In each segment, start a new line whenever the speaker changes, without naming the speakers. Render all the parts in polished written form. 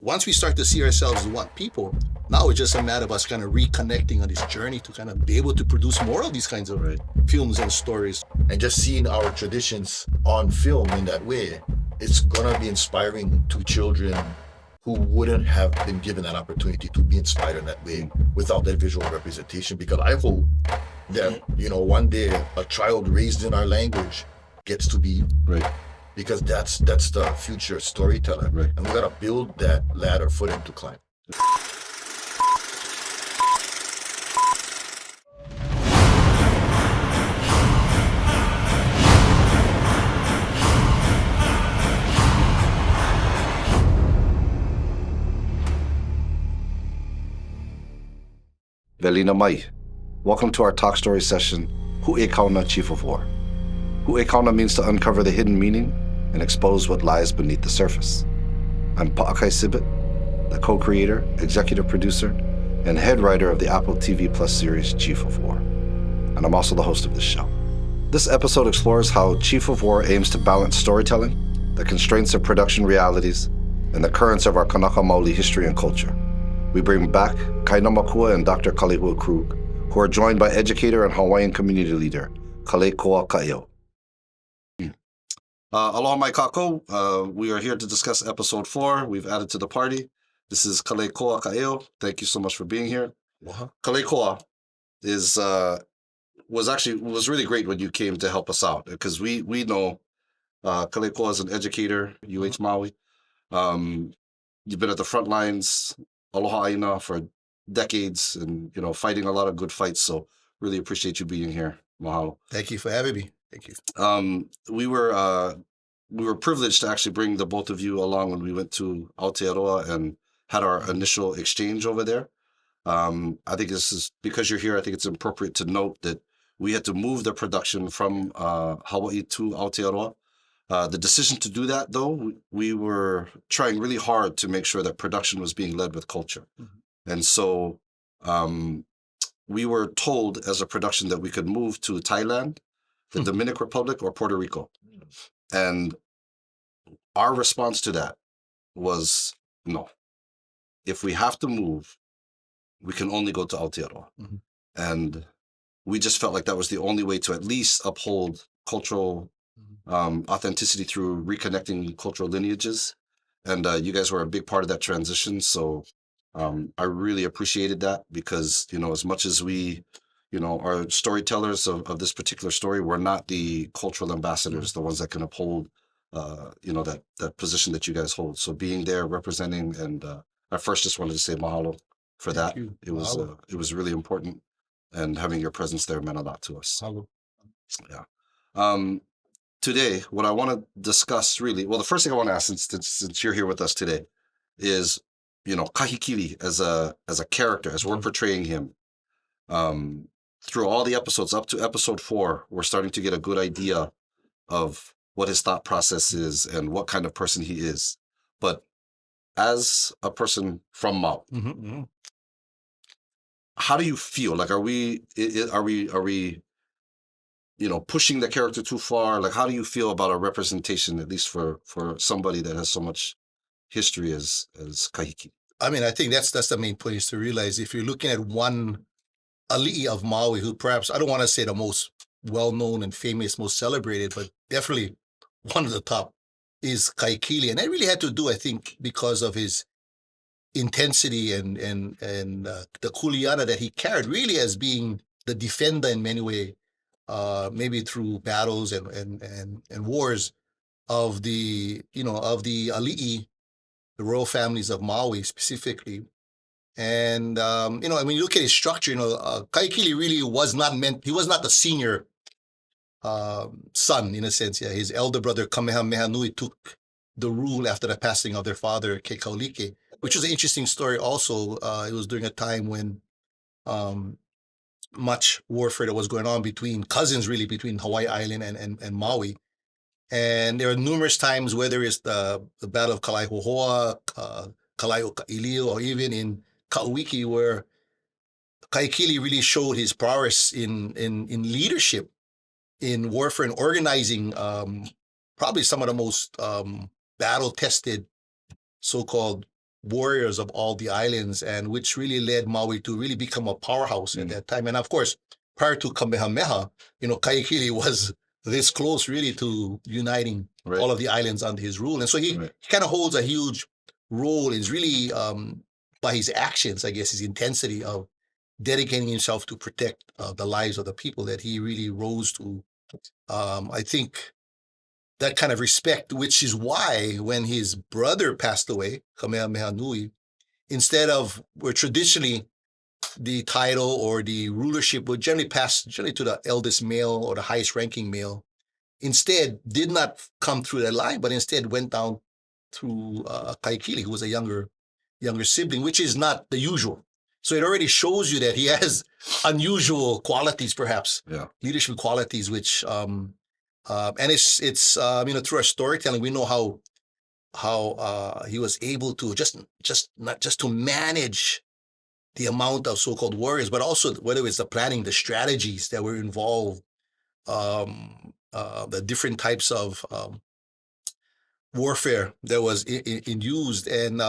once we start to see ourselves as one people, now it's just a matter of us kind of reconnecting on this journey to kind of be able to produce more of these kinds of films and stories.
And just seeing our traditions on film in that way, it's gonna be inspiring to children who wouldn't have been given that opportunity to be inspired in that way without that visual representation. Because I hope that, one day a child raised in our language gets to be, because that's the future storyteller. And we gotta build that ladder for them to climb.
Welina mai. Welcome to our talk story session, Hu'ekauna Chief of War. Hu'ekauna means to uncover the hidden meaning and expose what lies beneath the surface. I'm Pa'akai Sibbett, the co-creator, executive producer, and head writer of the Apple TV Plus series Chief of War. And I'm also the host of this show. This episode explores how Chief of War aims to balance storytelling, the constraints of production realities, and the currents of our Kanaka Maoli history and culture. We bring back Kaina Makua and Dr. Kalehua Krug, who are joined by educator and Hawaiian community leader, Kaleikoa Kā. Aloha mai kako. We are here to discuss episode 4. We've added to the party. This is Kaleikoa Kā. Thank you so much for being here. Kaleikoa was really great when you came to help us out, because we know Kaleikoa is an educator, UH Maui. You've been at the front lines, Aloha Aina, for decades, and fighting a lot of good fights. So really appreciate you being here. Mahalo.
Thank you for having me. Thank you.
We were privileged to actually bring the both of you along when we went to Aotearoa and had our initial exchange over there. I think this is, because you're here, I think it's appropriate to note that we had to move the production from Hawaii to Aotearoa. The decision to do that, though, we were trying really hard to make sure that production was being led with culture. And so we were told as a production that we could move to Thailand, the Dominican Republic, or Puerto Rico. And our response to that was, no. If we have to move, we can only go to Aotearoa. And we just felt like that was the only way to at least uphold cultural authenticity through reconnecting cultural lineages. And you guys were a big part of that transition. So I really appreciated that, because, as much as we, are storytellers of this particular story, we're not the cultural ambassadors, the ones that can uphold, that position that you guys hold. So being there, representing, and I first just wanted to say mahalo for that. It was really important, and having your presence there meant a lot to us.
Mahalo.
Yeah. Today, what I want to discuss really, well, the first thing I want to ask, since you're here with us today, is, Kahekili as a character, as we're portraying him. Through all the episodes up to episode 4, we're starting to get a good idea of what his thought process is and what kind of person he is. But as a person from Maui, how do you feel? Like, are we pushing the character too far? Like, how do you feel about a representation, at least for somebody that has so much history as Kahekili?
I mean, I think that's the main point, is to realize if you're looking at one ali'i of Maui, who perhaps, I don't want to say the most well-known and famous, most celebrated, but definitely one of the top, is Kahekili. And that really had to do, I think, because of his intensity and the kuleana that he carried, really as being the defender in many ways, maybe through battles and wars of the ali'i, the royal families of Maui specifically. And, when you look at his structure, Kahekili really was not the senior son, in a sense. Yeah, his elder brother, Kamehameha Nui, took the rule after the passing of their father, Keikaulike, which was an interesting story also. It was during a time when much warfare that was going on between cousins, really, between Hawaii Island and Maui. And there are numerous times, whether it's the Battle of Kalaihohoa, Kalaio, or even in Kauiki, where Kahekili really showed his prowess in leadership, in warfare and organizing, probably some of the most battle-tested so-called warriors of all the islands, and which really led Maui to really become a powerhouse at that time. And of course, prior to Kamehameha, Kahekili was this close really to uniting all of the islands under his rule. And so he kind of holds a huge role. Is really by his actions, I guess, his intensity of dedicating himself to protect the lives of the people that he really rose to. I think that kind of respect, which is why when his brother passed away, Kamehameha Nui, instead of where traditionally the title or the rulership would generally pass to the eldest male or the highest ranking male, instead did not come through that line, but instead went down through Kahekili, who was a younger sibling, which is not the usual. So it already shows you that he has unusual qualities, perhaps leadership qualities, which and it's through our storytelling we know how he was able to not just to manage the amount of so-called warriors, but also whether it's the planning, the strategies that were involved, the different types of warfare that was used, and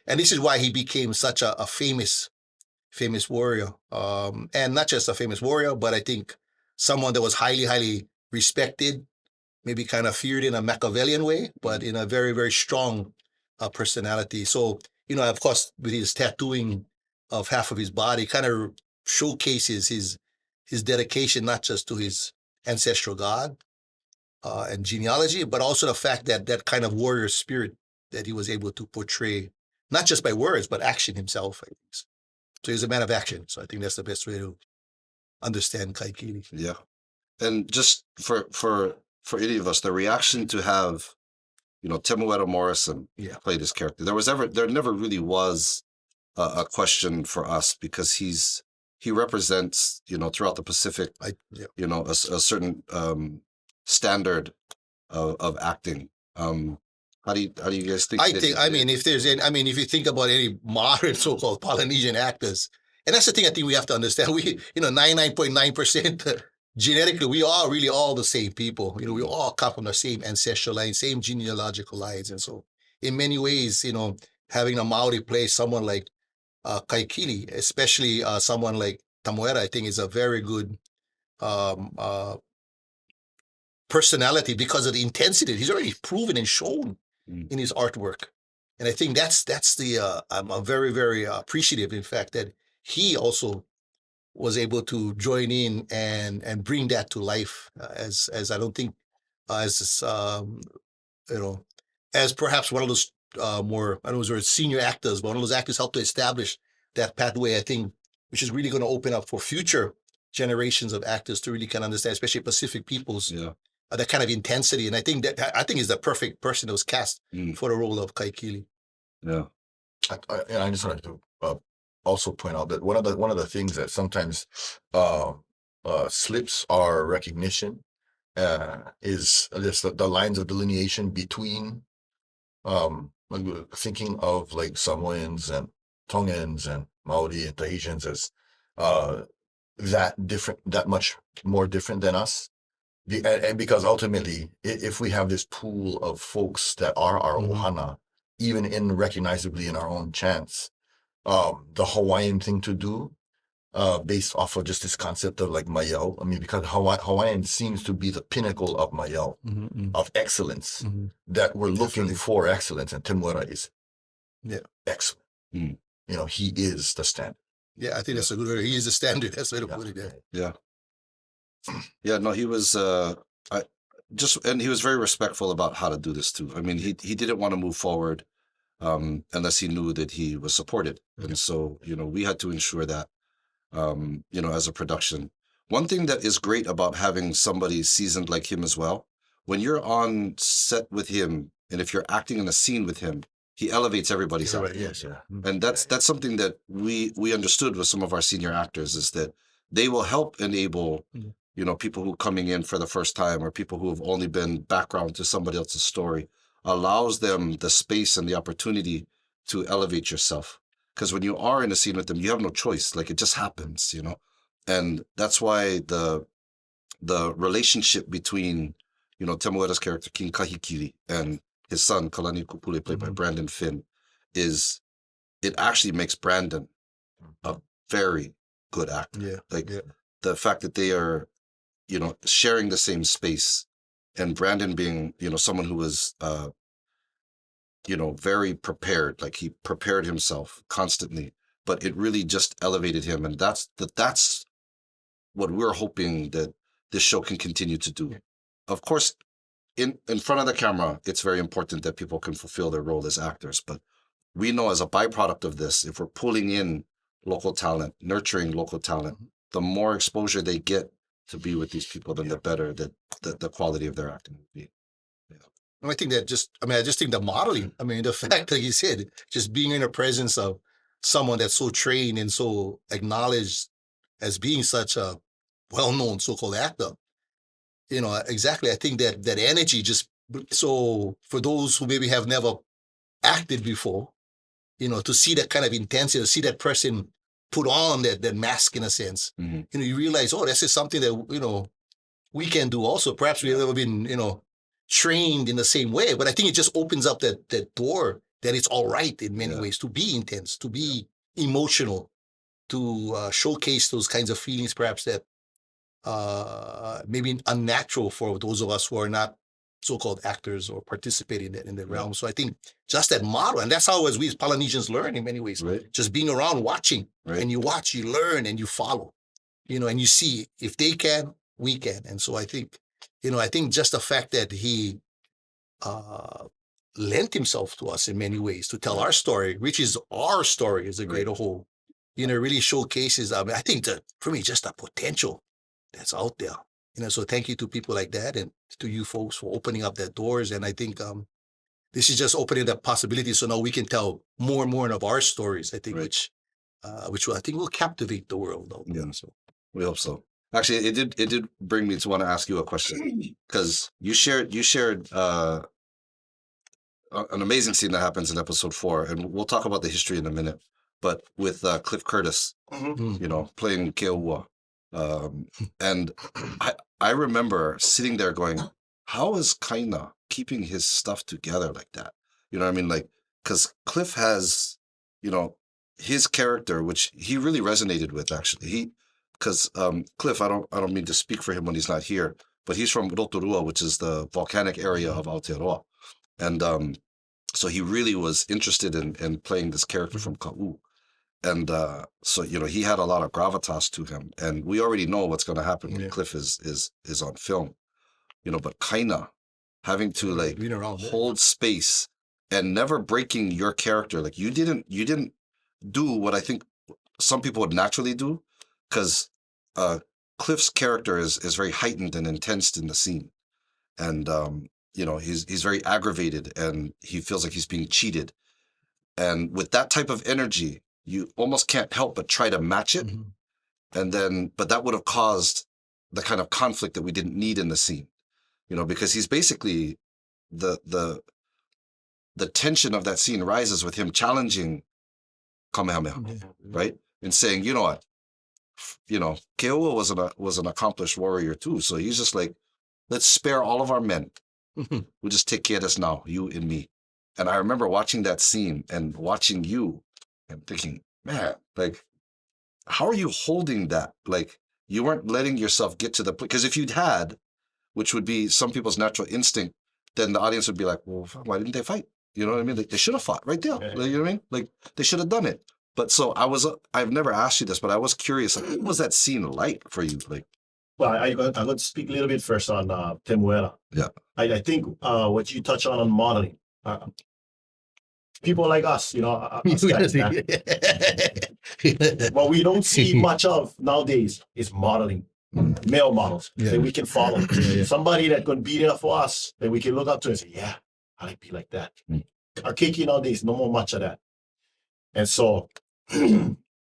this is why he became such a famous warrior, and not just a famous warrior, but I think someone that was highly respected, maybe kind of feared in a Machiavellian way, but in a very, very strong personality. So, of course, with his tattooing of half of his body, kind of showcases his dedication not just to his ancestral god and genealogy, but also the fact that kind of warrior spirit that he was able to portray, not just by words, but action himself, I think. So he's a man of action. So I think that's the best way to understand Kahekili.
Yeah. And just for any of us, the reaction to have, Temuera Morrison play this character, there never really was a question for us, because he represents, throughout the Pacific, a certain standard of acting. How do you guys think?
If you think about any modern so-called Polynesian actors, and that's the thing I think we have to understand. 99.9% genetically, we are really all the same people. We all come from the same ancestral line, same genealogical lines. And so in many ways, having a Maori play someone like Kahekili, especially someone like Temuera, I think is a very good personality because of the intensity. He's already proven and shown in his artwork. And I think that's the, I'm very, very appreciative, in fact, that he also was able to join in and bring that to life as I don't think, as perhaps one of those more, I don't know if senior actors, but one of those actors helped to establish that pathway, I think, which is really going to open up for future generations of actors to really kind of understand, especially Pacific peoples, that kind of intensity. And I think is the perfect person that was cast for the role of Kahekili.
Yeah.
I just wanted to also point out that one of the things that sometimes slips our recognition is just the lines of delineation between thinking of like Samoans and Tongans and Maori and Tahitians as that much more different than us. And because ultimately, if we have this pool of folks that are our ohana, even recognizably in our own chants, the Hawaiian thing to do, based off of just this concept of like mayau, because Hawaiian seems to be the pinnacle of mayau, of excellence, that we're looking for excellence, and Temuera is excellent. He is the standard.
Yeah, I think that's a good word. He is the standard. That's the way to put it there.
Yeah. Yeah, no, he was and he was very respectful about how to do this too. I mean, he didn't want to move forward unless he knew that he was supported. And so, we had to ensure that, as a production. One thing that is great about having somebody seasoned like him as well, when you're on set with him, and if you're acting in a scene with him, he elevates everybody's out.
Yes, yeah.
And that's something that we understood with some of our senior actors, is that they will help enable, people who are coming in for the first time, or people who have only been background to somebody else's story, allows them the space and the opportunity to elevate yourself. Because when you are in a scene with them, you have no choice. Like, it just happens, And that's why the relationship between, Temuera's character, King Kahekili, and his son, Kalani Kupule, played by Brandon Finn, is it actually makes Brandon a very good actor.
Yeah.
Like
Yeah.
the fact that they are, sharing the same space, and Brandon being, someone who was, very prepared. Like he prepared himself constantly, but it really just elevated him, and that's what we're hoping that this show can continue to do. Of course, in front of the camera, it's very important that people can fulfill their role as actors, but we know as a byproduct of this, if we're pulling in local talent, nurturing local talent, the more exposure they get to be with these people, then the better that the quality of their acting will be.
And I think that I just think the modeling, the fact that you said, just being in the presence of someone that's so trained and so acknowledged as being such a well-known so-called actor, exactly. I think that energy so for those who maybe have never acted before, to see that kind of intensity, to see that person put on that mask in a sense, you realize, oh, this is something that, we can do also. Perhaps we've never been, trained in the same way, but I think it just opens up that door that it's all right in many ways to be intense, to be emotional, to showcase those kinds of feelings, perhaps that maybe unnatural for those of us who are not so-called actors or participate in the realm. So I think just that model, and that's how as we as Polynesians learn in many ways, just being around watching, and you watch, you learn, and you follow, and you see if they can, we can. And so I think, I think just the fact that he lent himself to us in many ways to tell our story, which is our story as a greater whole, really showcases, I think for me, just the potential that's out there. So thank you to people like that and to you folks for opening up their doors. And I think this is just opening up possibilities. So now we can tell more and more of our stories, I think, which will, I think will captivate the world out there. So
we hope so. Actually, it did bring me to want to ask you a question, because you shared an amazing scene that happens in episode 4, and we'll talk about the history in a minute. But with Cliff Curtis, playing Keoua, and I remember sitting there going, how is Kaina keeping his stuff together like that? You know what I mean? Like, because Cliff has, his character, which he really resonated with, actually. Because Cliff, I don't mean to speak for him when he's not here, but he's from Rotorua, which is the volcanic area of Aotearoa. And so he really was interested in playing this character from Ka'u. And so, he had a lot of gravitas to him. And we already know what's going to happen when Cliff is on film. But Kaina having to hold space and never breaking your character. Like you didn't do what I think some people would naturally do, because Cliff's character is very heightened and intense in the scene. And, he's very aggravated and he feels like he's being cheated. And with that type of energy, you almost can't help but try to match it. And then, but that would have caused the kind of conflict that we didn't need in the scene, because he's basically the tension of that scene rises with him challenging Kamehameha, right? And saying, you know what, Keoua was an accomplished warrior too. So he's just like, let's spare all of our men. We'll just take care of this now, you and me. And I remember watching that scene and watching you and thinking, man, like, how are you holding that? Like, you weren't letting yourself get to the point. Because if you'd had, which would be some people's natural instinct, then the audience would be like, well, why didn't they fight? You know what I mean? Like, they should have fought right there. You know what I mean? Like, they should have done it. But so I've never asked you this, but I was curious. What was that scene like for you? Like,
well, I'm going to speak a little bit first on Temuera.
Yeah.
I think what you touch on modeling, people like us, us guys, what we don't see much of nowadays is modeling, male models that we can follow. Somebody that could be there for us, that we can look up to and say, yeah, I like to be like that. Our keiki nowadays, no more much of that. And so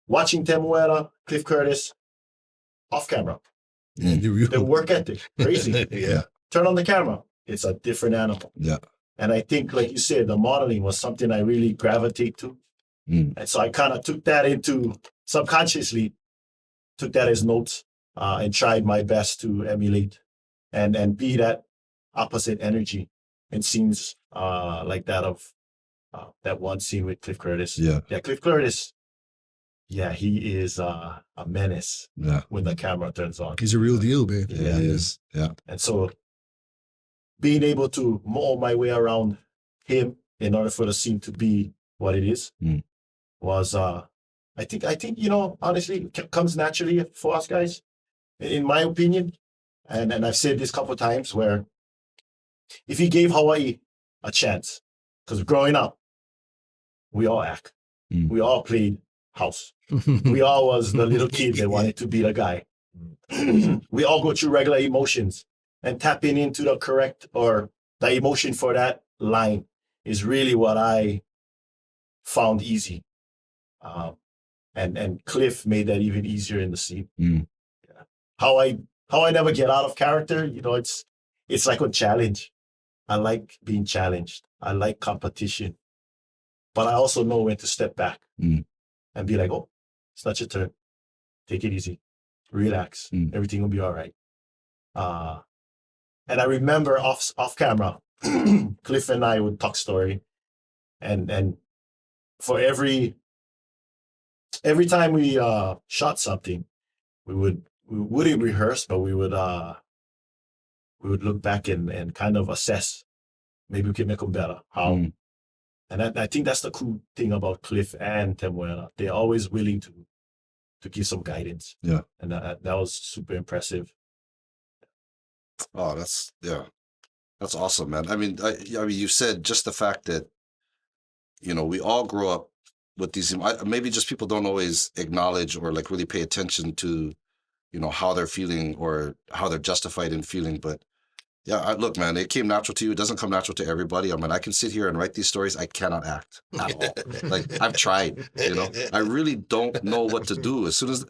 watching Temuera, Cliff Curtis, off camera, the work ethic, crazy. Turn on the camera, it's a different animal. And I think, like you said, the modeling was something I really gravitate to. And so I kind of took that subconsciously took that as notes and tried my best to emulate and be that opposite energy in scenes like that of that one scene with Cliff Curtis.
Yeah.
Yeah, Cliff Curtis. Yeah, he is a menace when the camera turns on.
He's a real deal, man.
Yeah, he is. Yeah.
And so being able to mold my way around him in order for the scene to be what it is was, I think, honestly, comes naturally for us guys, in my opinion. And I've said this a couple of times where if you gave Hawaii a chance, because growing up, we all act. We all played house. We all was the little kid that wanted to be the guy. We all go through regular emotions, and tapping into the correct or the emotion for that line is really what I found easy. And Cliff made that even easier in the scene. Yeah. How I never get out of character, it's like a challenge. I like being challenged. I like competition. But I also know when to step back and be like, oh, it's not your turn. Take it easy. Relax. Everything will be all right. And I remember off camera, Cliff and I would talk story. And for every time we shot something, we wouldn't rehearse, but we would look back and kind of assess. Maybe we can make them better. How? And I think that's the cool thing about Cliff and Temuera. They're always willing to give some guidance. Yeah. And that was super impressive.
Oh, that's awesome, man. I mean, you said just the fact that, we all grow up with these, maybe just people don't always acknowledge or like really pay attention to, how they're feeling or how they're justified in feeling. But yeah, look, man, it came natural to you. It doesn't come natural to everybody. I mean, I can sit here and write these stories. I cannot act at all. Like, I've tried, I really don't know what to do. As soon as,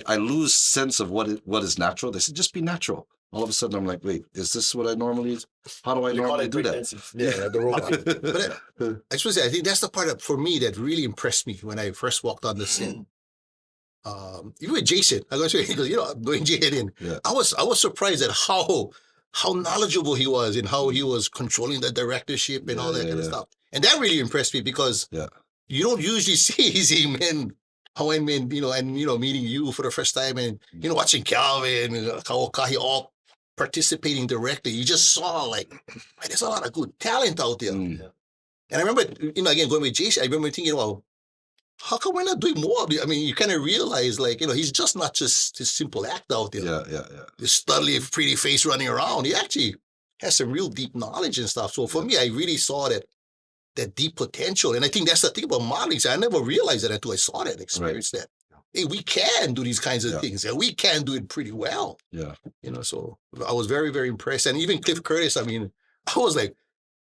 I lose sense of what is natural, they said, just be natural. All of a sudden, I'm like, wait, is this what I normally, how do I normally do that?
Yeah, the robot.
But I suppose I think that's the part for me that really impressed me when I first walked on the scene. Even with Jason, I was saying, because I'm going Jay in. Yeah. I was surprised at how knowledgeable he was and how he was controlling the directorship and all that kind of stuff. And that really impressed me because you don't usually see men, Hawaiian men, and meeting you for the first time and watching Calvin and Kaokahi all participating directly. You just saw there's a lot of good talent out there. And I remember, again, going with Jason, I remember thinking, well, how come we're not doing more? I mean, you kind of realize, he's just not just this simple actor out there. Yeah. This studly, pretty face running around. He actually has some real deep knowledge and stuff. So for me, I really saw that deep potential. And I think that's the thing about modeling. So I never realized that until I saw that, experienced that. Hey, we can do these kinds of things, and we can do it pretty well. Yeah. So I was very, very impressed. And even Cliff Curtis, I mean, I was like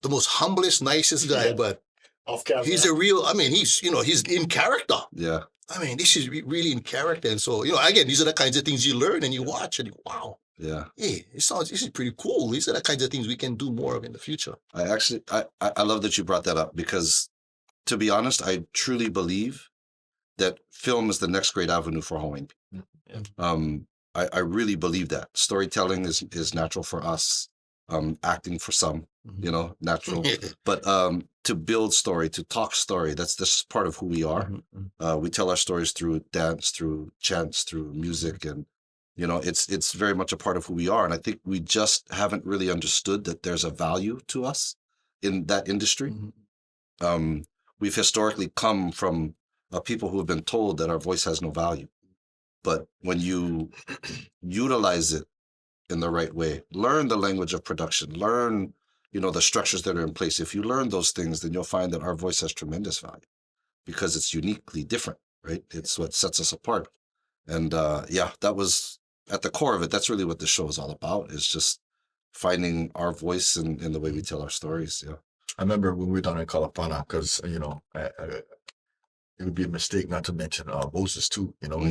the most humblest, nicest guy, but
off camera.
He's a real, he's in character.
Yeah.
I mean, this is really in character. And so, again, these are the kinds of things you learn and you watch and wow.
Yeah.
Hey, this is pretty cool. These are the kinds of things we can do more of in the future.
I love that you brought that up because, to be honest, I truly believe that film is the next great avenue for Hawaiian people. Yeah. I really believe that. Storytelling is natural for us. Acting for some, natural. But to build story, to talk story, this is part of who we are. We tell our stories through dance, through chants, through music, and it's very much a part of who we are. And I think we just haven't really understood that there's a value to us in that industry. We've historically come from people who have been told that our voice has no value. But when you utilize it in the right way, learn the language of production, learn, the structures that are in place. If you learn those things, then you'll find that our voice has tremendous value because it's uniquely different, right? It's what sets us apart. And that was at the core of it. That's really what the show is all about, is just finding our voice in the way we tell our stories. Yeah.
I remember when we were down in Kalapana, because, it would be a mistake not to mention Moses too,
we
were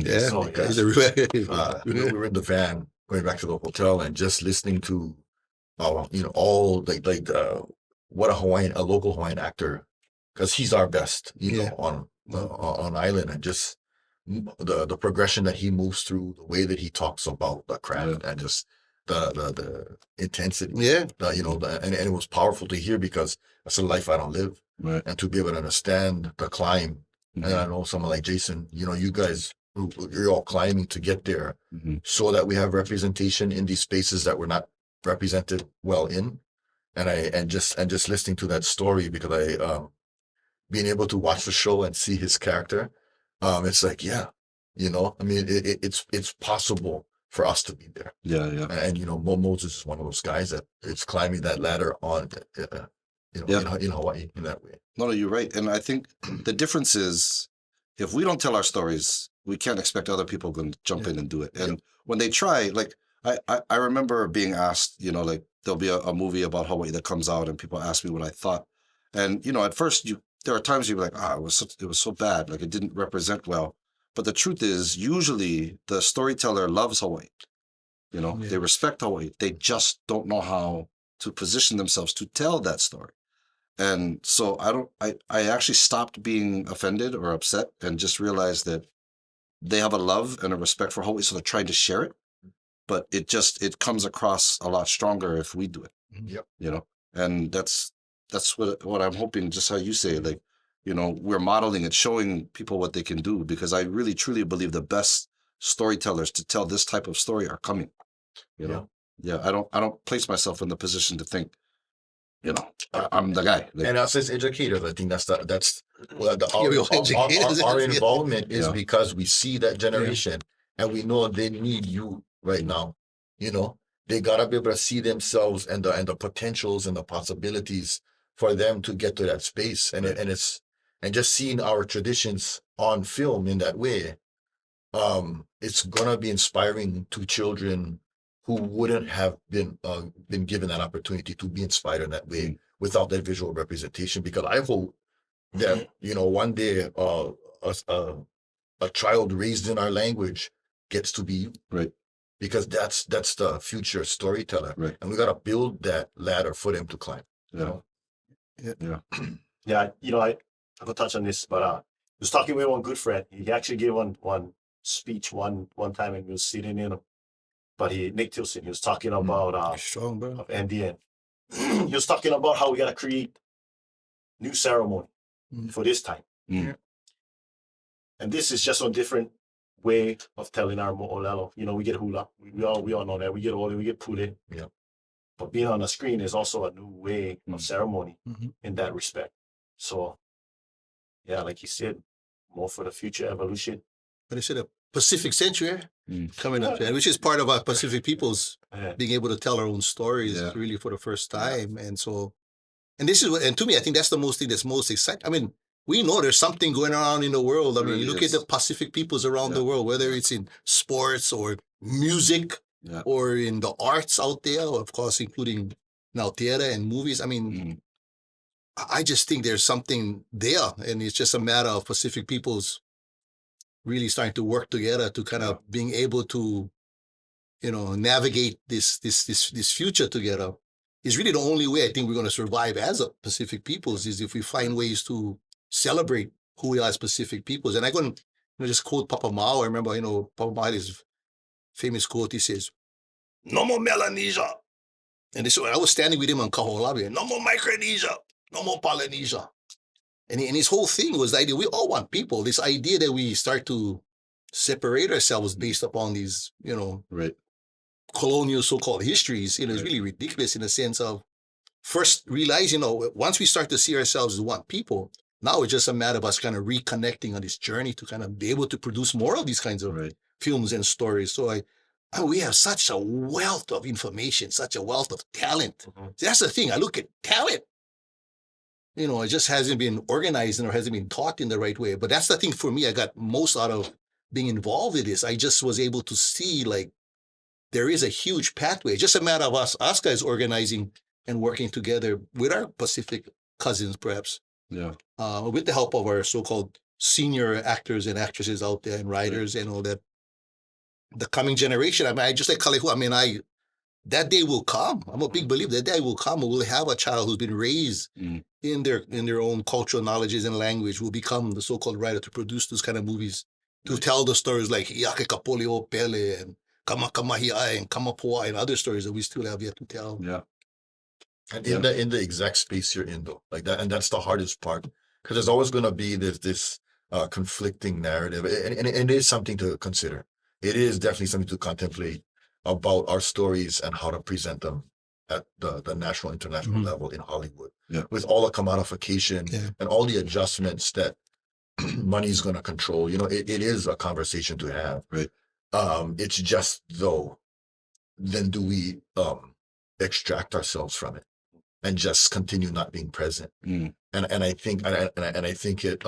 in the van going back to the hotel and just listening to, all what a local Hawaiian actor, because he's our best, on island, and just the progression that he moves through, the way that he talks about the craft, and just the intensity. Yeah. And it was powerful to hear because that's a life I don't live.
Right.
and to be able to understand the climb.
Mhm.
And I know someone like Jason, you guys, you're all climbing to get there
Mhm.
so that we have representation in these spaces that we're not represented well in. And just listening to that story, because being able to watch the show and see his character, it's like, yeah, I mean, it's possible for us to be there.
Yeah.
And Moses is one of those guys that is climbing that ladder on, in Hawaii in that way.
No, you're right. And I think the difference is if we don't tell our stories, we can't expect other people to jump in and do it. And when they try, like I remember being asked, like there'll be a movie about Hawaii that comes out and people ask me what I thought. And, at first there are times you'd be like, it was so bad. Like it didn't represent well. But the truth is usually the storyteller loves Hawaii. They respect Hawaii. They just don't know how to position themselves to tell that story. And so I actually stopped being offended or upset and just realized that they have a love and a respect for Hawaii. So they're trying to share it, but it comes across a lot stronger if we do it.
Yep.
And that's what I'm hoping, just how you say, like, we're modeling it, showing people what they can do, because I really, truly believe the best storytellers to tell this type of story are coming, Yeah. I don't place myself in the position to think, I'm the guy. Like,
And us as educators, I think our
educators.
involvement is
Yeah.
because we see that generation and we know they need you right now. They gotta be able to see themselves and the potentials and the possibilities for them to get to that space. And just seeing our traditions on film in that way, it's gonna be inspiring to children who wouldn't have been given that opportunity to be inspired in that way without that visual representation. Because I hope that one day a child raised in our language gets to be you,
right.
because that's the future storyteller,
Right.
and we got to build that ladder for them to climb.
Yeah.
Yeah, I could touch on this, but I was talking with one good friend. He actually gave one speech one time, and we was sitting in, but Nick Tilson, he was talking about
Strong, bro.
of NDN. He was talking about how we gotta create new ceremony for this time.
Mm.
And this is just a different way of telling our olelo. We get hula. We all know that. We get ole, we get pule.
Yeah.
But being on the screen is also a new way of ceremony
Mhm.
in that respect. So, yeah, like you said, more for the future evolution.
But it's a Pacific Century coming up,
Yeah.
which is part of our Pacific peoples
Yeah.
being able to tell our own stories
Yeah.
really for the first time. And so, and this is and to me, I think that's the most thing that's most exciting. I mean, we know there's something going on in the world. I mean,
Really
you look
is.
at the Pacific peoples around the world, whether it's in sports or music or in the arts out there, of course, including now theater and movies. I mean, I just think there's something there, and it's just a matter of Pacific peoples really starting to work together to kind of being able to, navigate this future together. Is really the only way I think we're going to survive as a Pacific peoples, is if we find ways to celebrate who we are as Pacific peoples. And I'm going to just quote Papa Mao. I remember, Papa Mao, his famous quote, he says, "No more Melanesia." And I was standing with him on Kaholabi, "No more Micronesia, no more Polynesia." And his whole thing was the idea, we all want people. This idea that we start to separate ourselves based upon these,
Right.
colonial so-called histories, is really ridiculous in the sense of first realize, once we start to see ourselves as one people, now it's just a matter of us kind of reconnecting on this journey to kind of be able to produce more of these kinds of films and stories. So we have such a wealth of information, such a wealth of talent. That's the thing. I look at talent. It just hasn't been organized or hasn't been taught in the right way. But that's the thing for me. I got most out of being involved in this. I just was able to see there is a huge pathway. Just a matter of us guys organizing and working together with our Pacific cousins, perhaps.
Yeah.
With the help of our so-called senior actors and actresses out there and writers and all that. The coming generation. I mean, I just like Kalehua. I mean, that day will come. I'm a big believer that day will come. We'll have a child who's been raised in their own cultural knowledges and language, will become the so-called writer to produce those kind of movies, to tell the stories like Iake Kapoli o Pele and Kamakamahi'a and Kamapoa and other stories that we still have yet to tell.
Yeah.
And in the exact space you're in, though, like that, and that's the hardest part, because there's always going to be this conflicting narrative, and it is something to consider. It is definitely something to contemplate about our stories and how to present them at the national, international level in Hollywood, with all the commodification and all the adjustments that money's going to control. It is a conversation to have.
Right.
It's just, though, then do we extract ourselves from it and just continue not being present? And I think it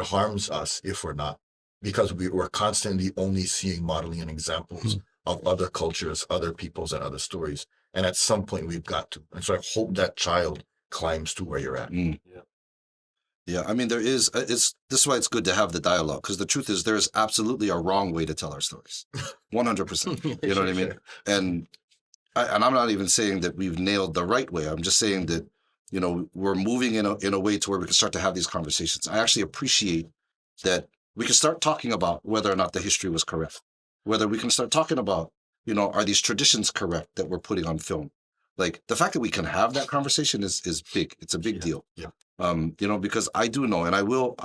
harms us if we're not, because we're constantly only seeing modeling and examples of other cultures, other peoples, and other stories. And at some point we've got to. And so I hope that child climbs to where you're at.
Yeah, I mean, this is why it's good to have the dialogue, because the truth is there is absolutely a wrong way to tell our stories. 100%. You know what I mean? And I'm not even saying that we've nailed the right way. I'm just saying that, we're moving in a way to where we can start to have these conversations. I actually appreciate that we can start talking about whether or not the history was correct, whether we can start talking about, are these traditions correct that we're putting on film? Like, the fact that we can have that conversation is big. It's a big deal.
Yeah.
Because I do know, and I will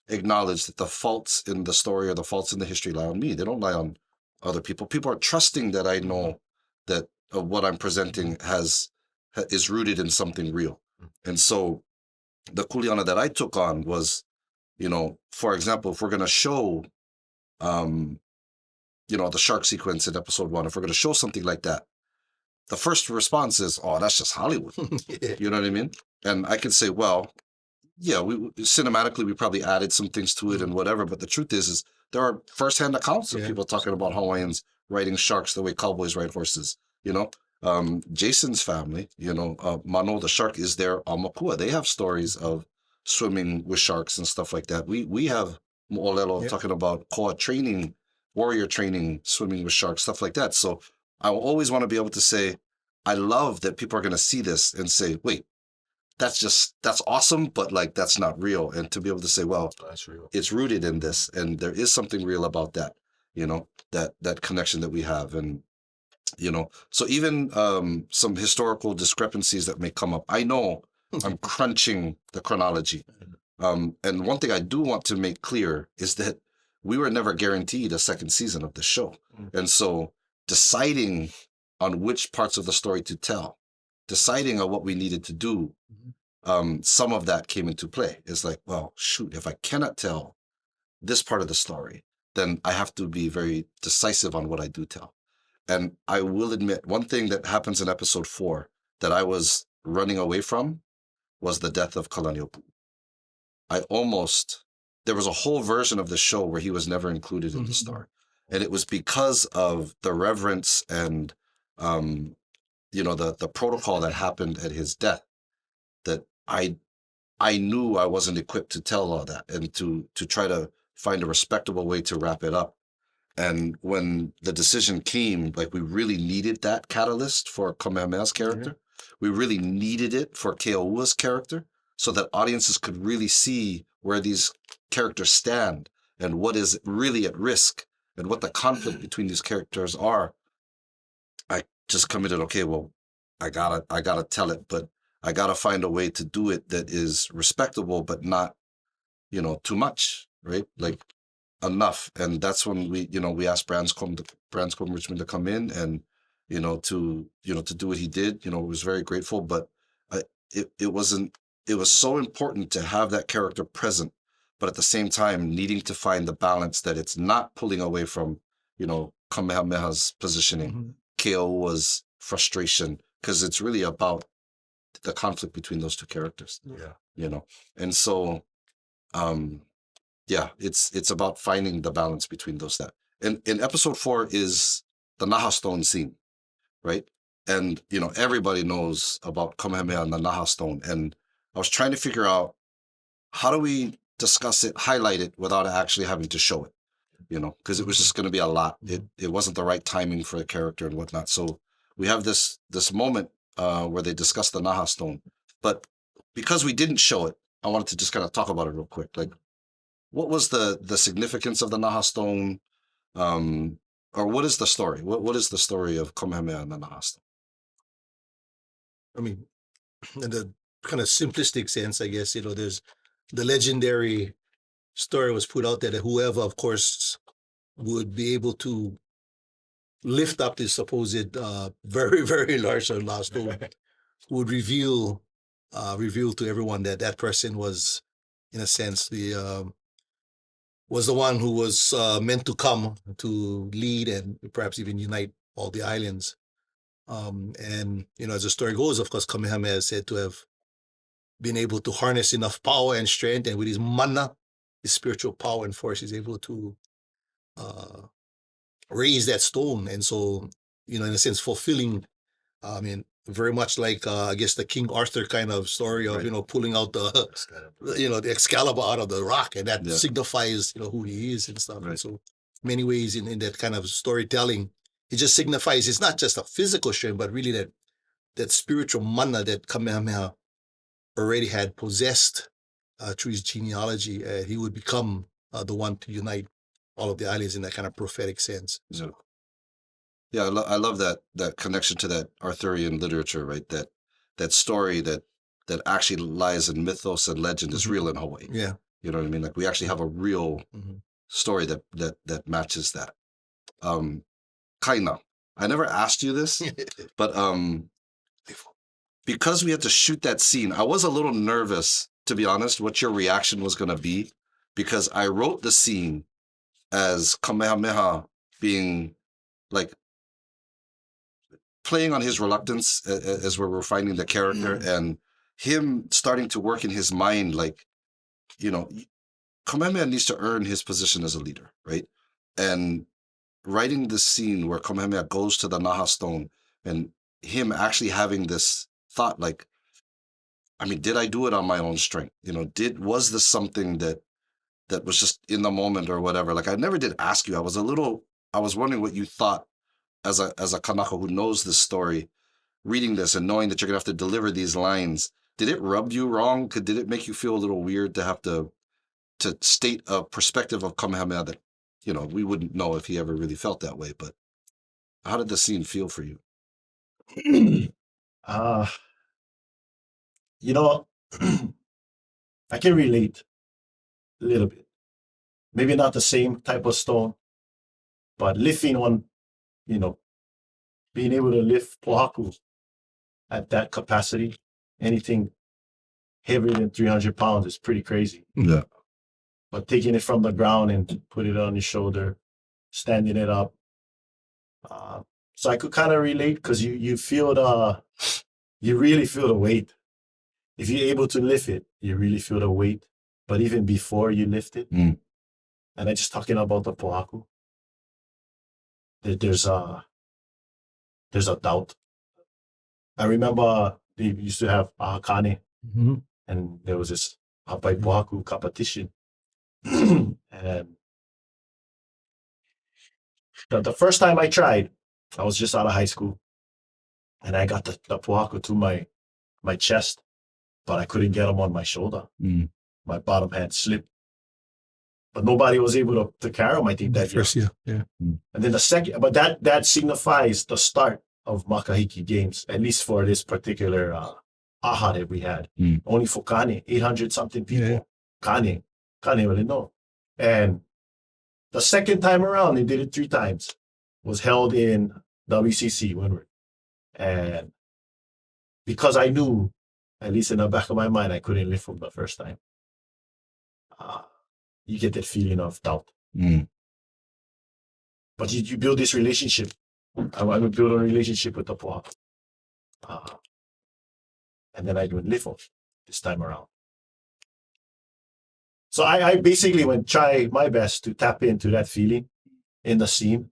acknowledge that the faults in the story or the faults in the history lie on me. They don't lie on other people. People are trusting that I know that what I'm presenting is rooted in something real. And so the kuleana that I took on was, for example, if we're going to show, the shark sequence in episode 1, if we're going to show something like that, the first response is, oh, that's just Hollywood. You know what I mean? And I can say, well, yeah, cinematically, we probably added some things to it and whatever. But the truth is there are firsthand accounts of people talking about Hawaiians riding sharks the way cowboys ride horses. Jason's family, Mano the shark is their Makua. They have stories of swimming with sharks and stuff like that. We have olelo talking about koa training, warrior training, swimming with sharks, stuff like that. So I will always want to be able to say, I love that people are going to see this and say, wait, that's awesome, but like, that's not real. And to be able to say, well,
That's real.
it's rooted in this, and there is something real about that, that connection that we have. And, so even some historical discrepancies that may come up, I know I'm crunching the chronology. And one thing I do want to make clear is that we were never guaranteed a second season of the show. And so deciding on which parts of the story to tell, deciding on what we needed to do, some of that came into play. It's like, well, shoot, if I cannot tell this part of the story, then I have to be very decisive on what I do tell. And I will admit, one thing that happens in episode 4 that I was running away from was the death of Kalani. There was a whole version of the show where he was never included in the story. And it was because of the reverence and, the protocol that happened at his death that I knew I wasn't equipped to tell all that and to try to find a respectable way to wrap it up. And when the decision came, like, we really needed that catalyst for Kamehameha's character. We really needed it for Keo'ua's character so that audiences could really see where these characters stand and what is really at risk and what the conflict between these characters are. I just committed, okay, well, I gotta tell it, but I gotta find a way to do it that is respectable, but not, too much, right? Like, enough. And that's when we asked Branscombe Richmond to come in and, to do what he did. Was very grateful, but it was so important to have that character present, but at the same time needing to find the balance that it's not pulling away from, Kamehameha's positioning, Keo'ua's frustration, because it's really about the conflict between those two characters. And so, it's about finding the balance between those. That in episode 4 is the Naha stone scene, right? And everybody knows about Kamehameha and the Naha stone. And I was trying to figure out, how do we discuss it, highlight it without actually having to show it? Because it was just going to be a lot. It wasn't the right timing for the character and whatnot. So we have this moment where they discuss the Naha stone, but because we didn't show it, I wanted to just kind of talk about it real quick. Like, what was the significance of the Naha stone? Or what is the story? What is the story of Kamehameha and the Naha stone?
I mean, in the kind of simplistic sense, I guess, there's the legendary story was put out there that whoever, of course, would be able to lift up this supposed very, very large or last stone would reveal to everyone that that person was, in a sense, was the one who was meant to come to lead and perhaps even unite all the islands. And, as the story goes, of course, Kamehameha is said to have been able to harness enough power and strength, and with his mana, his spiritual power and force, he's able to raise that stone. And so, in a sense, fulfilling, very much like, I guess, the King Arthur kind of story of,
Right.
Pulling out the Excalibur out of the rock, and that
Yeah.
signifies, who he is and stuff.
Right.
And so many ways in that kind of storytelling, it just signifies it's not just a physical strength, but really that spiritual mana that Kamehameha already had possessed through his genealogy. He would become the one to unite all of the islands in that kind of prophetic sense.
Yeah. Yeah, I love that connection to that Arthurian literature, right? That story that actually lies in mythos and legend is real in Hawaii.
Yeah.
You know what I mean? Like we actually have a real
Mhm.
story that matches that. Kaina, I never asked you this, but because we had to shoot that scene, I was a little nervous, to be honest, what your reaction was going to be, because I wrote the scene as Kamehameha being like playing on his reluctance as we're finding the character and him starting to work in his mind, like, Kamehameha needs to earn his position as a leader, right? And writing this scene where Kamehameha goes to the Naha stone and him actually having this thought, like, did I do it on my own strength? Was this something that was just in the moment or whatever? Like, I never did ask you. I was wondering what you thought as a Kanaka who knows this story, reading this and knowing that you're gonna have to deliver these lines. Did it rub you wrong? Did it make you feel a little weird to have to state a perspective of Kamehameha that, we wouldn't know if he ever really felt that way? But how did the scene feel for you?
I can relate a little bit. Maybe not the same type of stone, but lifting one, being able to lift pohaku at that capacity, anything heavier than 300 pounds is pretty crazy.
Yeah.
But taking it from the ground and put it on your shoulder, standing it up. So I could kind of relate because you feel you really feel the weight. If you're able to lift it, you really feel the weight. But even before you lift it, and I'm just talking about the pohaku, there's a doubt. I remember they used to have ahakane, and there was this hapai pohaku competition. And the first time I tried, I was just out of high school, and I got the pohaku to my chest, but I couldn't get them on my shoulder. My bottom hand slipped, but nobody was able to carry them. I think that
First year, yeah.
And then the second, but that signifies the start of Makahiki games, at least for this particular aha that we had. Only for Kane, 800 something people.
Yeah.
Kane really know. And the second time around, they did it 3 times. Was held in WCC, Windward. And because I knew, at least in the back of my mind, I couldn't lift from the first time. You get that feeling of doubt. But you build this relationship. I would build a relationship with the pohaku. And then I would lift them this time around. So I basically went try my best to tap into that feeling in the scene.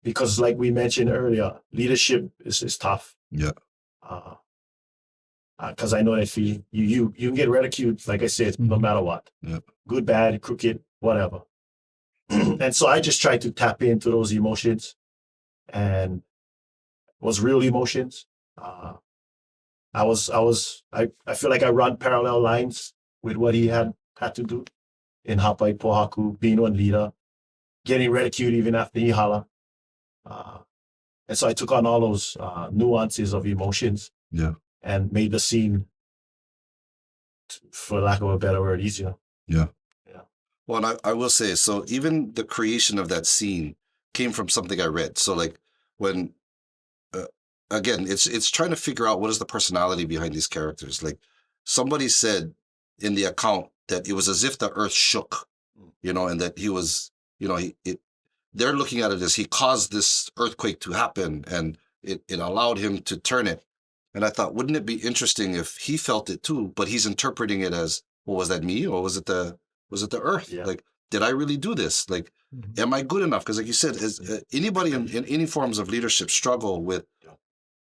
Because like we mentioned earlier, leadership is tough.
Yeah.
Because I know that feeling. You can get ridiculed, like I said, no matter what.
Yeah.
Good, bad, crooked, whatever. And so I just tried to tap into those emotions, and was real emotions. I feel like I run parallel lines with what he had to do in hapai pohaku, being one leader, getting ridiculed even after he holla. And so I took on all those nuances of emotions.
Yeah.
and made the scene, for lack of a better word, easier.
Well, and I will say, so even the creation of that scene came from something I read. So like when, again, it's trying to figure out what is the personality behind these characters. Like somebody said in the account that it was as if the earth shook, and that he was, they're looking at it as he caused this earthquake to happen and it allowed him to turn it. And I thought, wouldn't it be interesting if he felt it too, but he's interpreting it as, well, was that me or was it the earth?
Yeah.
Like, did I really do this? Like, am I good enough? Because like you said, anybody in any forms of leadership struggle with,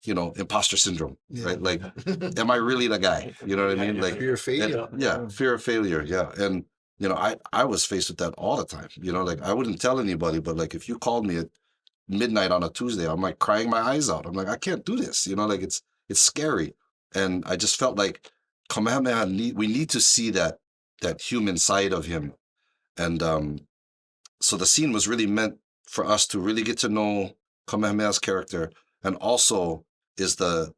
imposter syndrome, right? Like, am I really the guy? You know what I mean? Like
Fear of failure.
Fear of failure. Yeah. And, I was faced with that all the time, like I wouldn't tell anybody, but like, if you called me at midnight on a Tuesday, I'm like crying my eyes out. I'm like, I can't do this, like it's scary. And I just felt like Kamehameha, we need to see that human side of him. And so the scene was really meant for us to really get to know Kamehameha's character, and also is the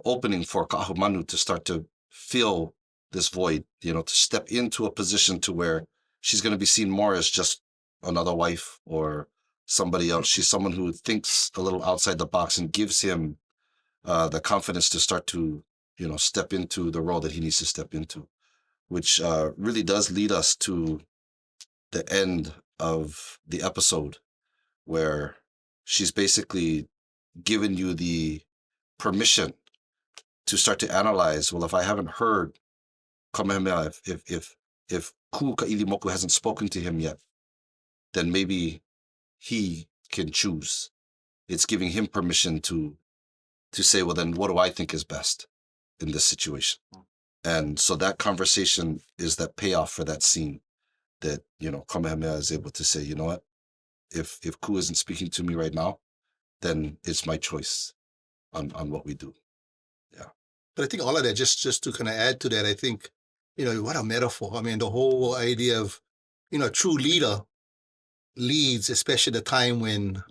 opening for Ka'ahumanu to start to fill this void, to step into a position to where she's going to be seen more as just another wife or somebody else. She's someone who thinks a little outside the box and gives him the confidence to start to, step into the role that he needs to step into, which really does lead us to the end of the episode, where she's basically given you the permission to start to analyze, well, if I haven't heard Kamehameha, if Ku Ka'ilimoku hasn't spoken to him yet, then maybe he can choose. It's giving him permission to say, well, then what do I think is best in this situation? And so that conversation is that payoff for that scene, that, Kamehameha is able to say, you know what, if Ku isn't speaking to me right now, then it's my choice on what we do. Yeah.
But I think all of that, just to kind of add to that, I think, what a metaphor. I mean, the whole idea of, a true leader leads, especially the time when,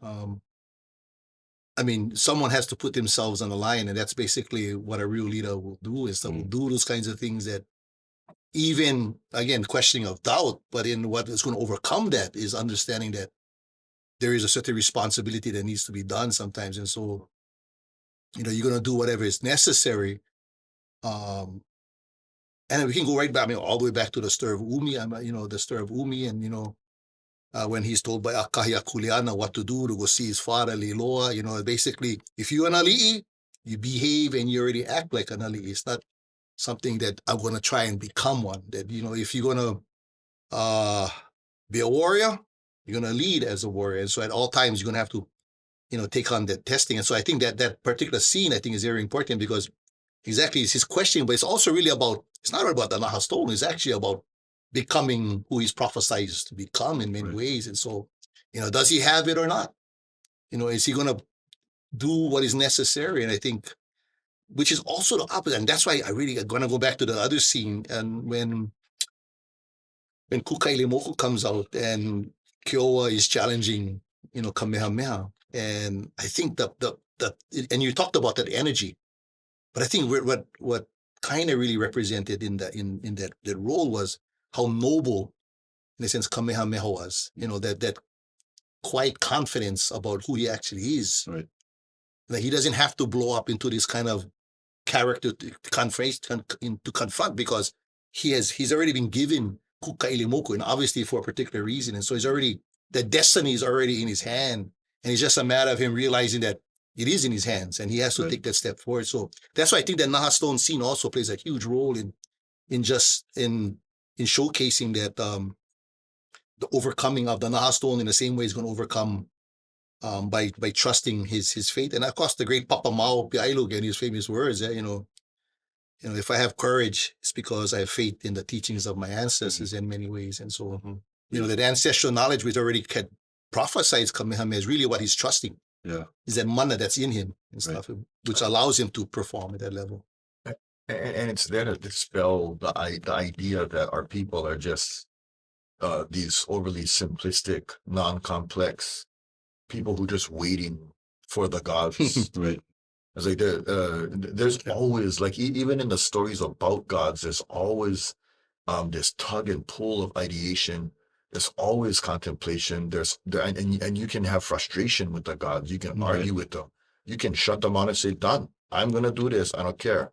someone has to put themselves on the line, and that's basically what a real leader will do, is to do those kinds of things that, even, again, questioning of doubt, but in what is going to overcome that is understanding that there is a certain responsibility that needs to be done sometimes. And so, you're going to do whatever is necessary. And we can go right back, all the way back to the stir of Umi, the stir of Umi, and, when he's told by Akahia Kuleana what to do to go see his father, Liloa, basically, if you're an ali'i, you behave and you already act like an ali'i. It's not something that I'm going to try and become one. That, if you're going to be a warrior, you're going to lead as a warrior. And so at all times, you're going to have to, take on that testing. And so I think that particular scene, I think, is very important, because exactly it's his question, but it's also really about, it's not about the Naha stone, it's actually about becoming who he's prophesied to become in many ways. And so, does he have it or not? Is he going to do what is necessary? And I think, which is also the opposite. And that's why I really am going to go back to the other scene. And when Ku Ka'ilimoku comes out and Kiowa is challenging, Kamehameha. And I think and you talked about that energy, but I think what Kaina really represented in that role was how noble, in a sense, Kamehameha was. That quiet confidence about who he actually is.
Right.
That he doesn't have to blow up into this kind of character to confront, because he's already been given Ku Ka'ilimoku, and obviously for a particular reason. And so the destiny is already in his hand, and it's just a matter of him realizing that it is in his hands, and he has to take that step forward. So that's why I think the Naha Stone scene also plays a huge role in showcasing that the overcoming of the Naha Stone in the same way is going to overcome by trusting his faith. And of course, the great Papa Mao Piailug and his famous words, if I have courage, it's because I have faith in the teachings of my ancestors in many ways. And so, that ancestral knowledge which already had prophesied Kamehameha is really what he's trusting.
Yeah.
Is that mana that's in him and stuff, which allows him to perform at that level.
And it's there to dispel the idea that our people are just these overly simplistic, non-complex people who just waiting for the gods.
Right.
It's like there's always like even in the stories about gods, there's always this tug and pull of ideation. There's always contemplation. And you can have frustration with the gods. You can argue with them. You can shut them on and say, "Done. I'm gonna do this. I don't care."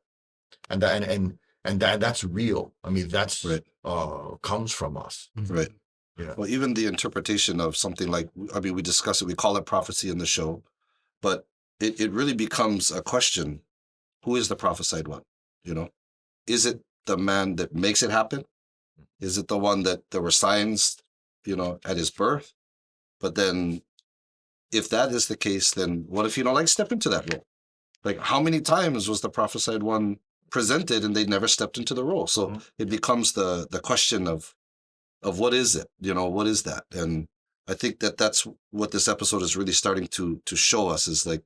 And that's real. I mean, that's comes from us.
Right.
Yeah.
Well, even the interpretation of something like, I mean, we discuss it, we call it prophecy in the show, but it really becomes a question. Who is the prophesied one? You know, is it the man that makes it happen? Is it the one that there were signs, you know, at his birth? But then if that is the case, then what if you don't like step into that role? Like, how many times was the prophesied one presented and they never stepped into the role? So it becomes the question of what is it? You know, what is that? And I think that's what this episode is really starting to show us, is like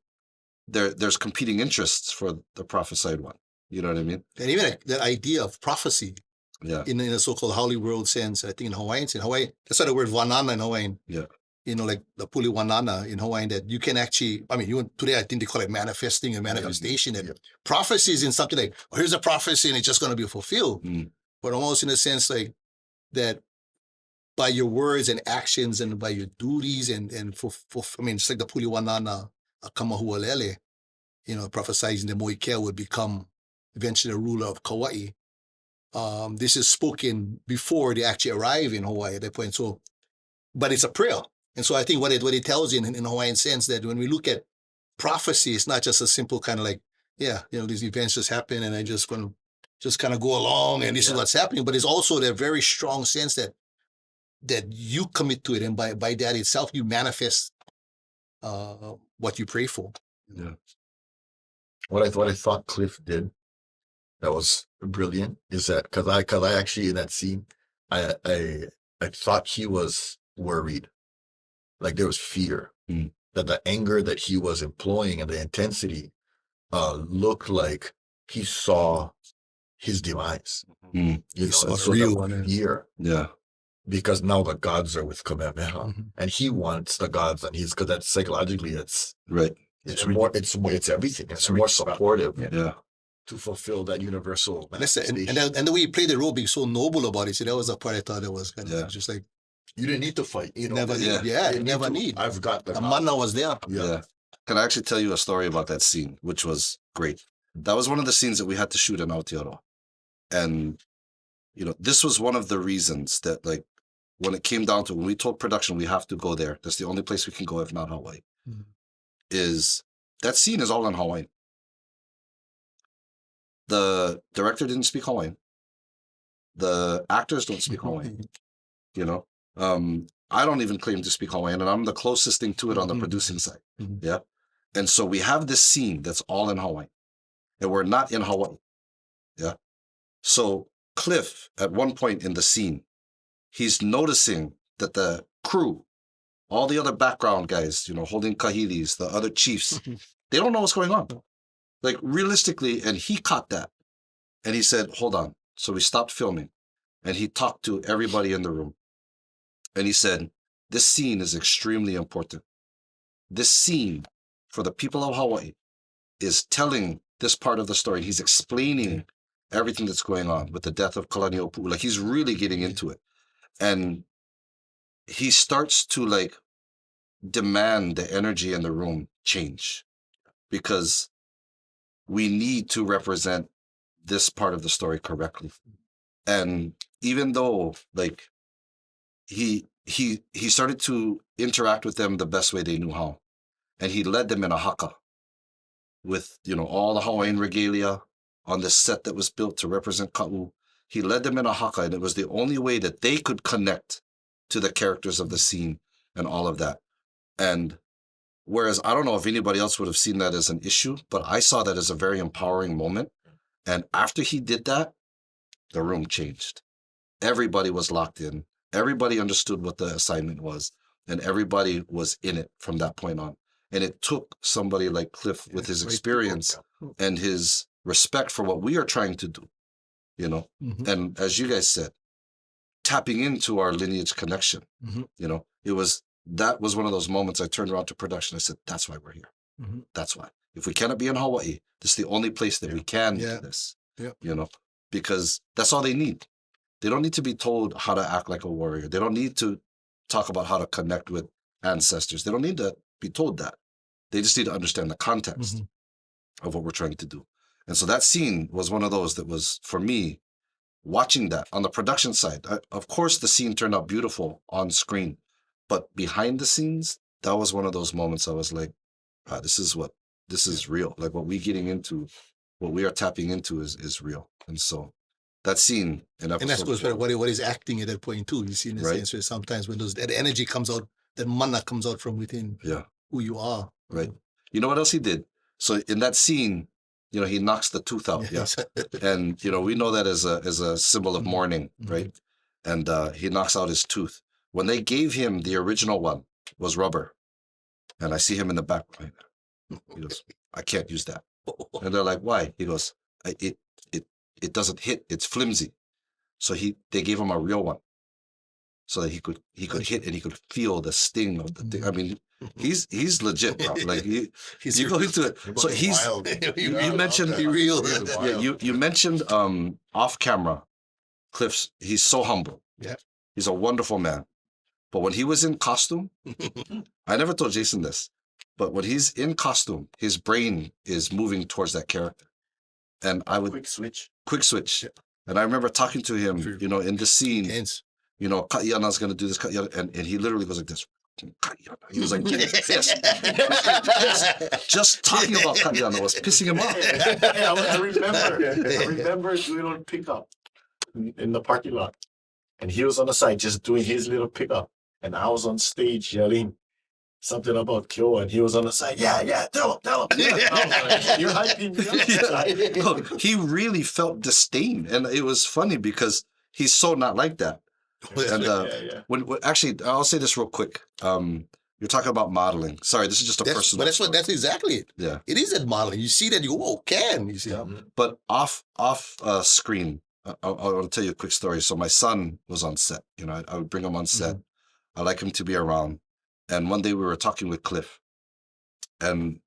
there's competing interests for the prophesied one. You know what I mean?
And even like the idea of prophecy, in a so-called Holy World sense, I think in Hawaii, that's why the word Wānana in Hawaiian. Yeah. You know, like the puli Wānana in Hawaiian, that you can actually, I mean, today I think they call it manifesting and manifestation. And prophecy is in something like, oh, here's a prophecy and it's just going to be fulfilled. But almost in a sense like that, by your words and actions and by your duties and I mean, it's like the puli Wānana, Kamahualele, you know, prophesizing the Moikea would become eventually the ruler of Kauai. This is spoken before they actually arrive in Hawaii at that point. So, but it's a prayer. And so I think what it tells you in Hawaiian sense, that when we look at prophecy, it's not just a simple kind of like, you know, these events just happen and I just going to just kind of go along and this is what's happening. But it's also that very strong sense that you commit to it, and by that itself, you manifest what you pray for.
Yeah. What I thought Cliff did that was brilliant is that because I actually in that scene I thought he was worried, like there was fear that the anger that he was employing and the intensity looked like he saw his demise. You know, so real fear. Yeah. Because now the gods are with Kamehameha, and he wants the gods, and because that's psychologically, it's right. It's everything. It's more supportive, to fulfill that universal.
And the way he played the role, being so noble about it. So that was a part I thought that was kind of just like,
you didn't need to fight. You know,
never need.
I've got the
mana was there.
Yeah. Can I actually tell you a story about that scene, which was great? That was one of the scenes that we had to shoot in Aotearoa, and you know, this was one of the reasons that, like, when it came down to, when we told production we have to go there, that's the only place we can go if not Hawaii, is that scene is all in Hawaiian. The director didn't speak Hawaiian. The actors don't speak Hawaiian. You know, I don't even claim to speak Hawaiian, and I'm the closest thing to it on the producing side. Yeah. And so we have this scene that's all in Hawaiian, and we're not in Hawaii. Yeah. So Cliff, at one point in the scene, he's noticing that the crew, all the other background guys, you know, holding kahilis, the other chiefs, they don't know what's going on. Like, realistically, and he caught that. And he said, hold on. So we stopped filming, and he talked to everybody in the room. And he said, this scene is extremely important. This scene, for the people of Hawaii, is telling this part of the story. He's explaining everything that's going on with the death of Kalani. Like, he's really getting into it. And he starts to, like, demand the energy in the room change, because we need to represent this part of the story correctly. And even though, like, he started to interact with them the best way they knew how, and he led them in a haka with, you know, all the Hawaiian regalia on this set that was built to represent Ka'u. He led them in a haka, and it was the only way that they could connect to the characters of the scene and all of that. And whereas I don't know if anybody else would have seen that as an issue, but I saw that as a very empowering moment. And after he did that, the room changed. Everybody was locked in. Everybody understood what the assignment was, and everybody was in it from that point on. And it took somebody like Cliff with his experience and his respect for what we are trying to do, you know, and as you guys said, tapping into our lineage connection, you know, that was one of those moments I turned around to production. I said, that's why we're here. That's why. if we cannot be in Hawaii, this is the only place that we can
Yeah.
do this.
Yeah.
You know, because that's all they need. They don't need to be told how to act like a warrior. They don't need to talk about how to connect with ancestors. They don't need to be told that. They just need to understand the context of what we're trying to do. And so that scene was one of those that was, for me, watching that on the production side. Of course, the scene turned out beautiful on screen, but behind the scenes, that was one of those moments I was like, this is real. Like what we are tapping into is real. And so that scene in episode
And that goes
4,
back to what is acting at that point too. You see in the
Right.
sense where sometimes when that energy comes out, that mana comes out from within
yeah,
who you are.
right. You know what else he did? So in that scene, he knocks the tooth out. Yeah. And, we know that as a symbol of mourning, right? And he knocks out his tooth. When they gave him the original one, was rubber. And I see him in the back. He goes, I can't use that. And they're like, why? He goes, it doesn't hit. It's flimsy. So they gave him a real one, so that he could hit and he could feel the sting of the thing. I mean, he's legit, bro. Like you go into it. So he's
Wild.
you mentioned
Be real.
you mentioned off camera, Cliff's. He's so humble.
Yeah.
He's a wonderful man. But when he was in costume, I never told Jason this, but when he's in costume, his brain is moving towards that character. And I would quick switch. And I remember talking to him, in the scene,
Hence.
Kaiana's going to do this, and he literally goes like this. Kaiana. He was like, just talking about Kaiana was pissing him off.
I remember doing a pickup in the parking lot, and he was on the side just doing his little pickup, and I was on stage yelling something about Kyoa, and he was on the side. Yeah, tell him. Yeah. You're hyping me up.
Look, he really felt disdain, and it was funny because he's so not like that. And when actually, I'll say this real quick. You're talking about modeling. Sorry, this is just a personal.
But that's exactly it.
Yeah,
it is that modeling. You see that you you see.
Yeah. But off screen, I'll tell you a quick story. So my son was on set. I would bring him on set. I like him to be around. And one day we were talking with Cliff, and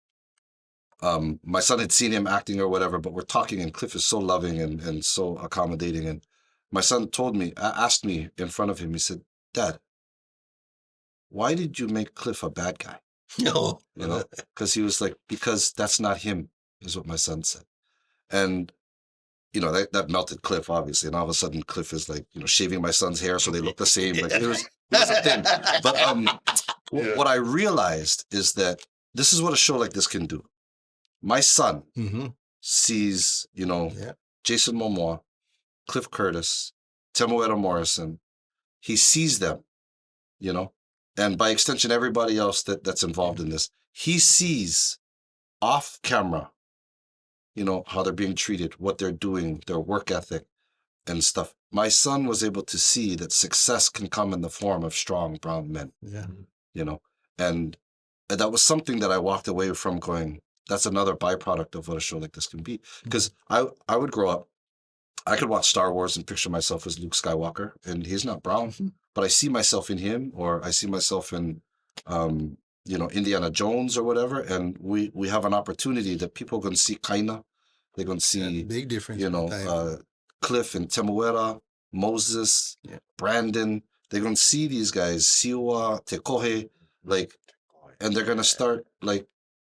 my son had seen him acting or whatever, but we're talking, and Cliff is so loving and so accommodating. And my son asked me in front of him, he said, Dad, why did you make Cliff a bad guy?
No.
Because he was like, because that's not him, is what my son said. And, that melted Cliff, obviously. And all of a sudden, Cliff is like, shaving my son's hair so they look the same. Like, it was a thing. But what I realized is that this is what a show like this can do. My son sees, Jason Momoa, Cliff Curtis, Temuera Morrison. He sees them, and by extension, everybody else that's involved in this. He sees off camera, how they're being treated, what they're doing, their work ethic and stuff. My son was able to see that success can come in the form of strong brown men.
Yeah.
And that was something that I walked away from going, that's another byproduct of what a show like this can be. Because I would grow up, I could watch Star Wars and picture myself as Luke Skywalker, and he's not brown, but I see myself in him, or I see myself in, Indiana Jones or whatever, and we have an opportunity that people are going to see Kaina, they're going to see,
big difference.
Cliff and Temuera, Moses, Brandon, they're going to see these guys, Siwa, Tekohe, and they're going to start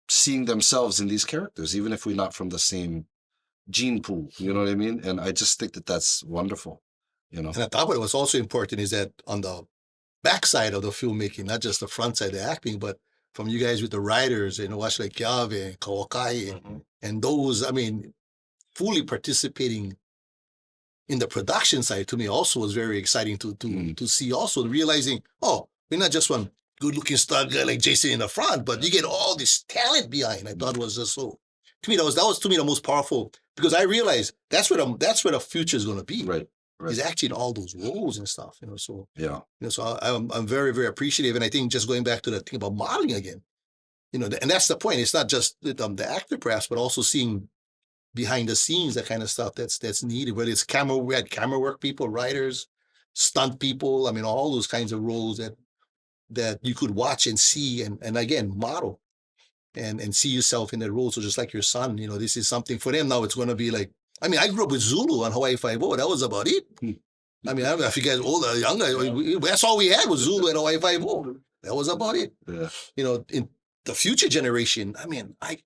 seeing themselves in these characters, even if we're not from the same gene pool, you know what I mean? And I just think that that's wonderful, And
I thought what was also important is that on the backside of the filmmaking, not just the front side, the acting, but from you guys with the writers, Washle Kiave and Kawakai, and those, fully participating in the production side, to me also was very exciting to see, also realizing, we're not just one good-looking star guy like Jason in the front, but you get all this talent behind. I thought was just so. To me, that was to me the most powerful, because I realized that's where the future is going to be.
Right.
He's actually in all those roles and stuff. So
yeah.
So I'm very, very appreciative, and I think just going back to the thing about modeling again, and that's the point. It's not just the actor perhaps, but also seeing behind the scenes that kind of stuff that's needed. Whether it's we had camera work people, writers, stunt people. All those kinds of roles that you could watch and see, and again model. and see yourself in that role. So just like your son, you know, this is something for them now. It's going to be like, I mean, I grew up with Zulu on Hawaii Five-0. That was about it. I mean, I don't know if you guys older or younger, that's all we had was Zulu and Hawaii Five-0. That was about it.
Yeah.
You know, in the future generation, I mean, I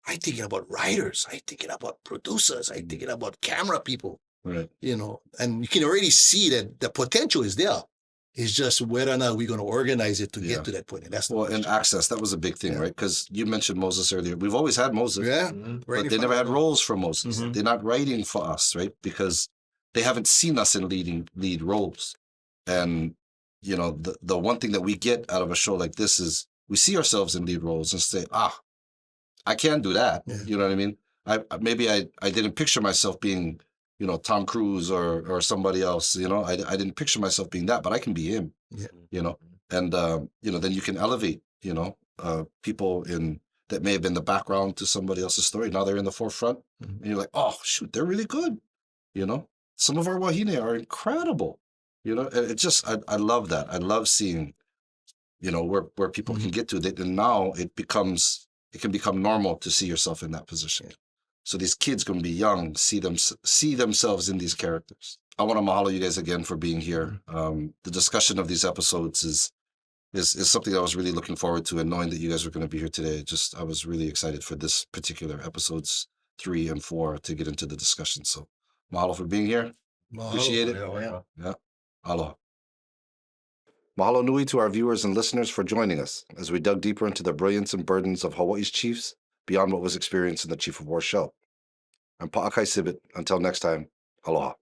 thinking about writers, I thinking about producers, I thinking about camera people.
Right.
You know, and you can already see that the potential is there. It's just whether or not we're going to organize it to get to that point. And that's the
and
question.
access, that was a big thing, right? Because you mentioned Moses earlier. We've always had Moses.
Yeah.
But they never had roles for Moses.
Mhm.
They're not writing for us, right? Because they haven't seen us in lead roles. And, you know, the one thing that we get out of a show like this is we see ourselves in lead roles and say, I can't do that.
Yeah.
You know what I mean? Maybe I didn't picture myself being, you know, Tom Cruise or somebody else, you know, I didn't picture myself being that, but I can be him, you know, and, you know, then you can elevate, you know, people that may have been the background to somebody else's story. Now they're in the forefront and you're like, oh, shoot, they're really good. You know, some of our wahine are incredible, you know, and it just, I love that. I love seeing, you know, where people can get to it. And now it can become normal to see yourself in that position. So these kids going to be young, see themselves in these characters. I want to mahalo you guys again for being here. The discussion of these episodes is something I was really looking forward to, and knowing that you guys were going to be here today, I was really excited for this particular episodes 3 and 4 to get into the discussion. So mahalo for being here. Appreciate it. Yeah. Aloha. Mahalo nui to our viewers and listeners for joining us as we dug deeper into the brilliance and burdens of Hawaii's chiefs beyond what was experienced in the Chief of War show. I'm Pa'akai Sibbett. Until next time, aloha.